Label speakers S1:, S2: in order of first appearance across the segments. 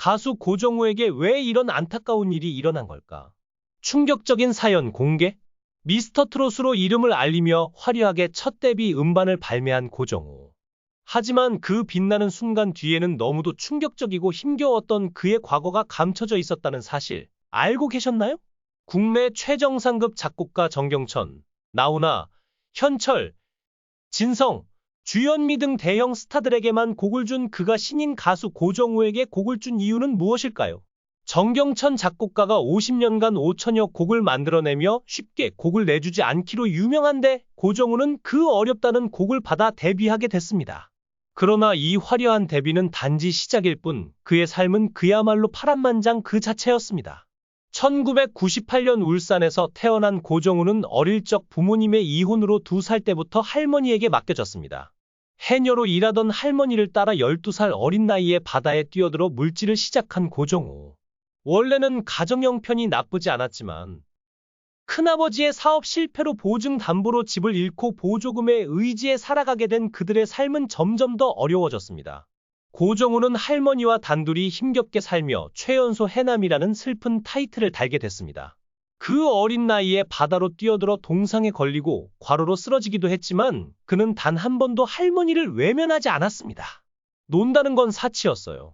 S1: 가수 고정우에게 왜 이런 안타까운 일이 일어난 걸까? 충격적인 사연 공개? 미스터트롯으로 이름을 알리며 화려하게 첫 데뷔 음반을 발매한 고정우. 하지만 그 빛나는 순간 뒤에는 너무도 충격적이고 힘겨웠던 그의 과거가 감춰져 있었다는 사실 알고 계셨나요? 국내 최정상급 작곡가 정경천, 나훈아, 현철, 진성, 주현미 등 대형 스타들에게만 곡을 준 그가 신인 가수 고정우에게 곡을 준 이유는 무엇일까요? 정경천 작곡가가 50년간 5천여 곡을 만들어내며 쉽게 곡을 내주지 않기로 유명한데 고정우는 그 어렵다는 곡을 받아 데뷔하게 됐습니다. 그러나 이 화려한 데뷔는 단지 시작일 뿐 그의 삶은 그야말로 파란만장 그 자체였습니다. 1998년 울산에서 태어난 고정우는 어릴 적 부모님의 이혼으로 2살 때부터 할머니에게 맡겨졌습니다. 해녀로 일하던 할머니를 따라 12살 어린 나이에 바다에 뛰어들어 물질을 시작한 고정우. 원래는 가정 형편이 나쁘지 않았지만 큰아버지의 사업 실패로 보증담보로 집을 잃고 보조금에 의지해 살아가게 된 그들의 삶은 점점 더 어려워졌습니다. 고정우는 할머니와 단둘이 힘겹게 살며 최연소 해남이라는 슬픈 타이틀을 달게 됐습니다. 그 어린 나이에 바다로 뛰어들어 동상에 걸리고 과로로 쓰러지기도 했지만 그는 단 한 번도 할머니를 외면하지 않았습니다. 논다는 건 사치였어요.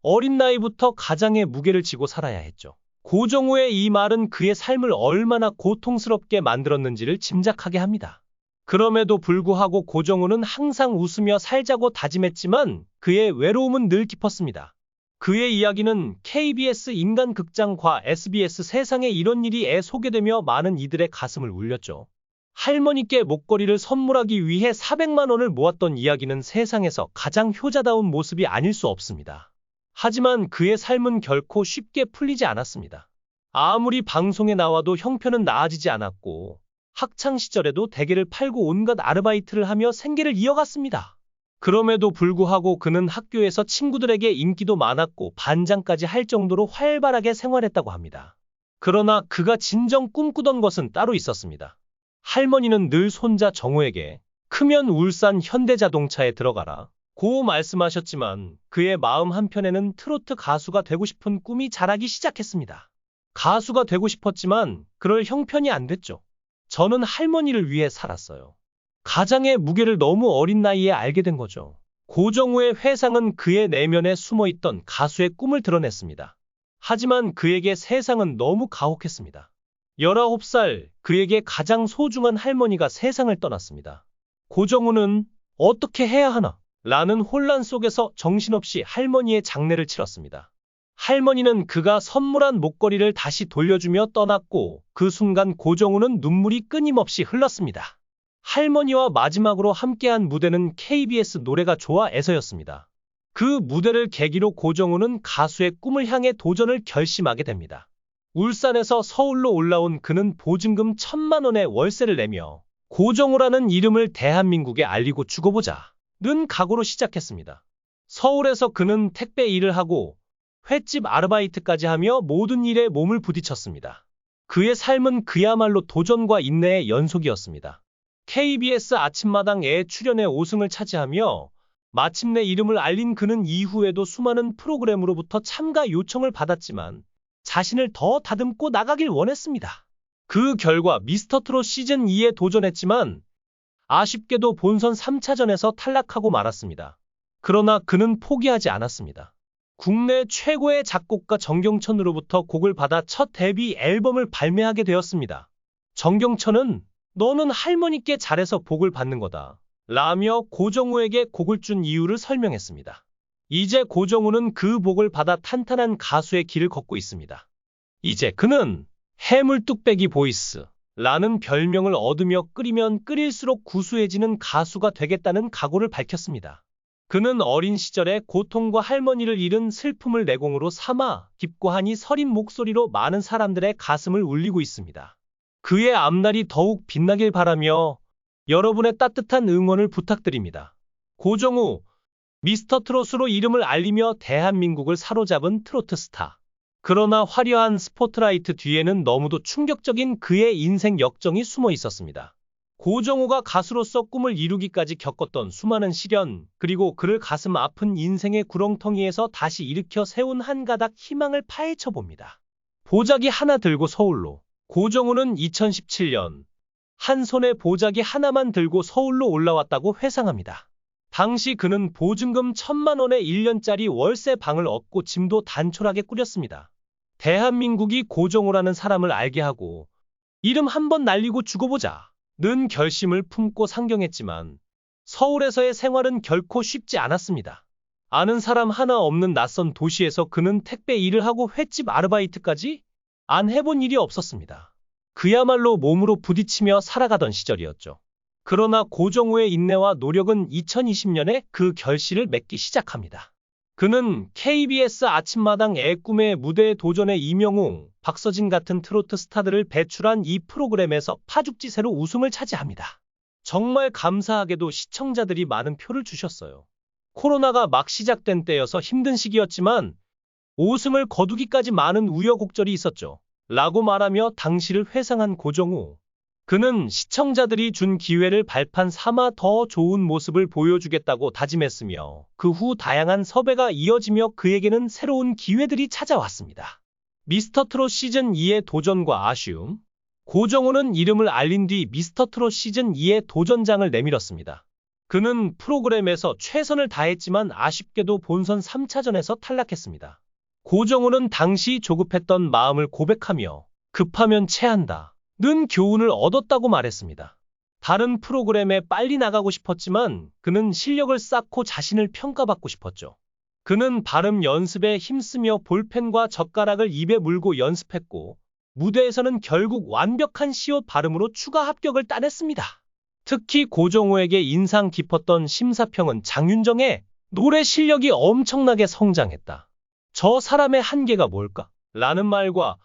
S1: 어린 나이부터 가장의 무게를 지고 살아야 했죠. 고정우의 이 말은 그의 삶을 얼마나 고통스럽게 만들었는지를 짐작하게 합니다. 그럼에도 불구하고 고정우는 항상 웃으며 살자고 다짐했지만 그의 외로움은 늘 깊었습니다. 그의 이야기는 KBS 인간극장과 SBS 세상에 이런 일이에 소개되며 많은 이들의 가슴을 울렸죠. 할머니께 목걸이를 선물하기 위해 400만 원을 모았던 이야기는 세상에서 가장 효자다운 모습이 아닐 수 없습니다. 하지만 그의 삶은 결코 쉽게 풀리지 않았습니다. 아무리 방송에 나와도 형편은 나아지지 않았고 학창시절에도 대게를 팔고 온갖 아르바이트를 하며 생계를 이어갔습니다. 그럼에도 불구하고 그는 학교에서 친구들에게 인기도 많았고 반장까지 할 정도로 활발하게 생활했다고 합니다. 그러나 그가 진정 꿈꾸던 것은 따로 있었습니다. 할머니는 늘 손자 정우에게 크면 울산 현대자동차에 들어가라 고 말씀하셨지만 그의 마음 한편에는 트로트 가수가 되고 싶은 꿈이 자라기 시작했습니다. 가수가 되고 싶었지만 그럴 형편이 안 됐죠. 저는 할머니를 위해 살았어요. 가장의 무게를 너무 어린 나이에 알게 된 거죠. 고정우의 회상은 그의 내면에 숨어있던 가수의 꿈을 드러냈습니다. 하지만 그에게 세상은 너무 가혹했습니다. 19살 그에게 가장 소중한 할머니가 세상을 떠났습니다. 고정우는 어떻게 해야 하나? 라는 혼란 속에서 정신없이 할머니의 장례를 치렀습니다. 할머니는 그가 선물한 목걸이를 다시 돌려주며 떠났고 그 순간 고정우는 눈물이 끊임없이 흘렀습니다. 할머니와 마지막으로 함께한 무대는 KBS 노래가 좋아에서였습니다. 그 무대를 계기로 고정우는 가수의 꿈을 향해 도전을 결심하게 됩니다. 울산에서 서울로 올라온 그는 보증금 1,000만 원의 월세를 내며 고정우라는 이름을 대한민국에 알리고 죽어보자는 각오로 시작했습니다. 서울에서 그는 택배 일을 하고 횟집 아르바이트까지 하며 모든 일에 몸을 부딪혔습니다. 그의 삶은 그야말로 도전과 인내의 연속이었습니다. KBS 아침마당에 출연해 5승을 차지하며 마침내 이름을 알린 그는 이후에도 수많은 프로그램으로부터 참가 요청을 받았지만 자신을 더 다듬고 나가길 원했습니다. 그 결과 미스터트롯 시즌2에 도전했지만 아쉽게도 본선 3차전에서 탈락하고 말았습니다. 그러나 그는 포기하지 않았습니다. 국내 최고의 작곡가 정경천으로부터 곡을 받아 첫 데뷔 앨범을 발매하게 되었습니다. 정경천은 너는 할머니께 잘해서 복을 받는 거다 라며 고정우에게 곡을 준 이유를 설명했습니다. 이제 고정우는 그 복을 받아 탄탄한 가수의 길을 걷고 있습니다. 이제 그는 해물뚝배기 보이스 라는 별명을 얻으며 끓이면 끓일수록 구수해지는 가수가 되겠다는 각오를 밝혔습니다. 그는 어린 시절에 고통과 할머니를 잃은 슬픔을 내공으로 삼아 깊고 한이 서린 목소리로 많은 사람들의 가슴을 울리고 있습니다. 그의 앞날이 더욱 빛나길 바라며 여러분의 따뜻한 응원을 부탁드립니다. 고정우, 미스터트롯으로 이름을 알리며 대한민국을 사로잡은 트로트 스타. 그러나 화려한 스포트라이트 뒤에는 너무도 충격적인 그의 인생 역정이 숨어 있었습니다. 고정호가 가수로서 꿈을 이루기까지 겪었던 수많은 시련, 그리고 그를 가슴 아픈 인생의 구렁텅이에서 다시 일으켜 세운 한 가닥 희망을 파헤쳐 봅니다. 보자기 하나 들고 서울로. 고정호는 2017년 한 손에 보자기 하나만 들고 서울로 올라왔다고 회상합니다. 당시 그는 보증금 1,000만 원에 1년짜리 월세 방을 얻고 짐도 단촐하게 꾸렸습니다. 대한민국이 고정호라는 사람을 알게 하고 이름 한번 날리고 죽어보자 는 결심을 품고 상경했지만 서울에서의 생활은 결코 쉽지 않았습니다. 아는 사람 하나 없는 낯선 도시에서 그는 택배 일을 하고 횟집 아르바이트까지 안 해본 일이 없었습니다. 그야말로 몸으로 부딪히며 살아가던 시절이었죠. 그러나 고정호의 인내와 노력은 2020년에 그 결실을 맺기 시작합니다. 그는 KBS 아침마당의 꿈의 무대에 도전해 이명웅, 박서진 같은 트로트 스타들을 배출한 이 프로그램에서 파죽지세로 우승을 차지합니다. 정말 감사하게도 시청자들이 많은 표를 주셨어요. 코로나가 막 시작된 때여서 힘든 시기였지만 우승을 거두기까지 많은 우여곡절이 있었죠. 라고 말하며 당시를 회상한 고정호. 그는 시청자들이 준 기회를 발판 삼아 더 좋은 모습을 보여주겠다고 다짐했으며 그 후 다양한 섭외가 이어지며 그에게는 새로운 기회들이 찾아왔습니다. 미스터트롯 시즌2의 도전과 아쉬움. 고정호는 이름을 알린 뒤 미스터트롯 시즌2의 도전장을 내밀었습니다. 그는 프로그램에서 최선을 다했지만 아쉽게도 본선 3차전에서 탈락했습니다. 고정호는 당시 조급했던 마음을 고백하며 급하면 체한다 는 교훈을 얻었다고 말했습니다. 다른 프로그램에 빨리 나가고 싶었지만 그는 실력을 쌓고 자신을 평가받고 싶었죠. 그는 발음 연습에 힘쓰며 볼펜과 젓가락을 입에 물고 연습했고 무대에서는 결국 완벽한 시옷 발음으로 추가 합격을 따냈습니다. 특히 고정호에게 인상 깊었던 심사평은 장윤정의 노래 실력이 엄청나게 성장했다. 저 사람의 한계가 뭘까? 라는 말과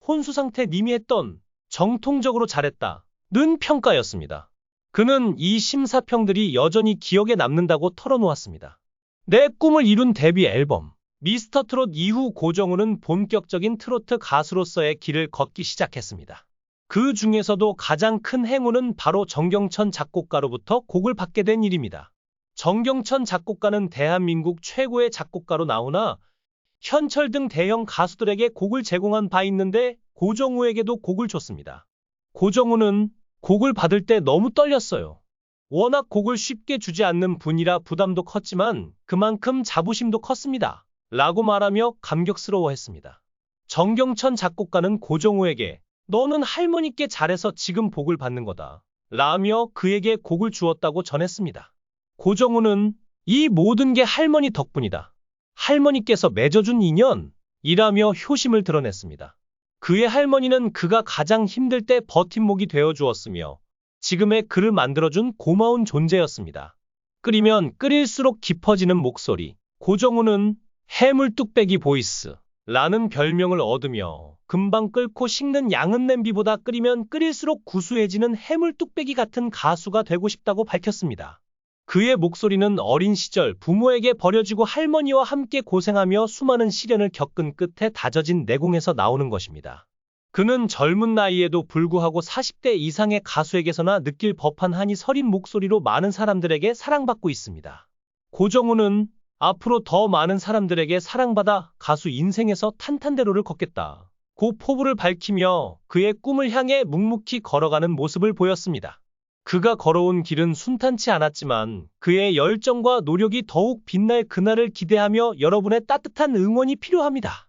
S1: 혼수상태 님이 했던 정통적으로 잘했다 는 평가였습니다. 그는 이 심사평들이 여전히 기억에 남는다고 털어놓았습니다. 내 꿈을 이룬 데뷔 앨범 미스터트롯 이후 고정호는 본격적인 트로트 가수로서의 길을 걷기 시작했습니다. 그 중에서도 가장 큰 행운은 바로 정경천 작곡가로부터 곡을 받게 된 일입니다. 정경천 작곡가는 대한민국 최고의 작곡가로 나오나 현철 등 대형 가수들에게 곡을 제공한 바 있는데 고정호에게도 곡을 줬습니다. 고정호는 곡을 받을 때 너무 떨렸어요. 워낙 곡을 쉽게 주지 않는 분이라 부담도 컸지만 그만큼 자부심도 컸습니다. 라고 말하며 감격스러워했습니다. 정경천 작곡가는 고정호에게 너는 할머니께 잘해서 지금 복을 받는 거다 라며 그에게 곡을 주었다고 전했습니다. 고정호는 이 모든 게 할머니 덕분이다. 할머니께서 맺어준 인연이라며 효심을 드러냈습니다. 그의 할머니는 그가 가장 힘들 때 버팀목이 되어 주었으며 지금의 그를 만들어준 고마운 존재였습니다. 끓이면 끓일수록 깊어지는 목소리. 고정호는 해물뚝배기 보이스 라는 별명을 얻으며 금방 끓고 식는 양은 냄비보다 끓이면 끓일수록 구수해지는 해물뚝배기 같은 가수가 되고 싶다고 밝혔습니다. 그의 목소리는 어린 시절 부모에게 버려지고 할머니와 함께 고생하며 수많은 시련을 겪은 끝에 다져진 내공에서 나오는 것입니다. 그는 젊은 나이에도 불구하고 40대 이상의 가수에게서나 느낄 법한 한이 서린 목소리로 많은 사람들에게 사랑받고 있습니다. 고정호는 앞으로 더 많은 사람들에게 사랑받아 가수 인생에서 탄탄대로를 걷겠다 고 포부를 밝히며 그의 꿈을 향해 묵묵히 걸어가는 모습을 보였습니다. 그가 걸어온 길은 순탄치 않았지만 그의 열정과 노력이 더욱 빛날 그날을 기대하며 여러분의 따뜻한 응원이 필요합니다.